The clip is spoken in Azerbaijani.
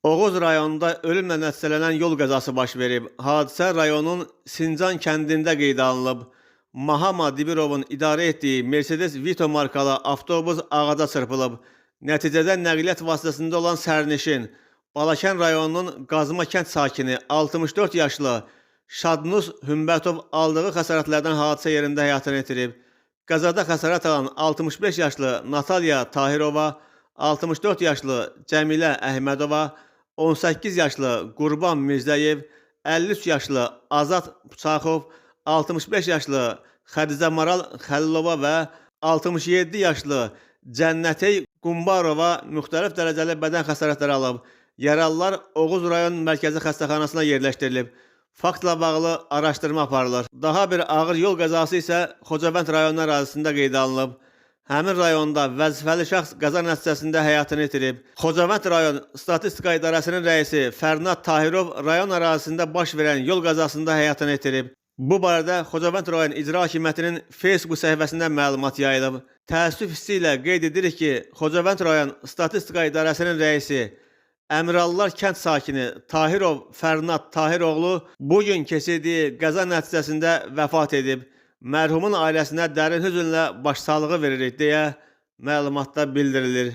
Oğuz rayonunda ölümlə nəticələnən yol qəzası baş verib. Hadisə rayonun Sincan kəndində qeydə alınıb. Mahama Dibirovun idarə etdiyi Mercedes Vito markalı avtobus ağaca çırpılıb. Nəticədə nəqliyyat vasitəsində olan sərnişin, Balakən rayonunun Qazma kənd sakini 64 yaşlı Şadnus Hümbətov aldığı xəsarətlərdən hadisə yerində həyatını itirib. Qəzada xəsarət alan 65 yaşlı Natalya Tahirova, 64 yaşlı Cəmilə Əhmədova, 18 yaşlı Qurban Mirzəyev, 53 yaşlı Azad Puçaxov, 65 yaşlı Xədicə Maral Xəlilova və 67 yaşlı Cənnətey Qumbarova müxtəlif dərəcəli bədən xəsarətləri alıb. Yaralılar Oğuz rayon mərkəzi xəstəxanasına yerləşdirilib. Faktla bağlı araşdırma aparılır. Daha bir ağır yol qəzası isə Xocavənd rayonu ərazisində qeydə alınıb. Həmin rayonda vəzifəli şəxs qəza nəticəsində həyatını itirib. Xocavənd rayon Statistika İdarəsinin rəisi Fərnad Tahirov rayon ərazisində baş verən yol qəzasında həyatını itirib. Bu barədə Xocavənd rayon İcra Hakimiyyətinin Facebook səhifəsində məlumat yayılıb. Təəssüf hissi ilə qeyd edirik ki, Xocavənd rayon Statistika İdarəsinin rəisi Əmirallılar kənd sakini Tahirov Fərnad Tahiroğlu bugün keçirdiyi qəza nəticəsində vəfat edib. Mərhumun ailəsinə dərin hüznlə başsağlığı veririk deyə məlumatda bildirilir.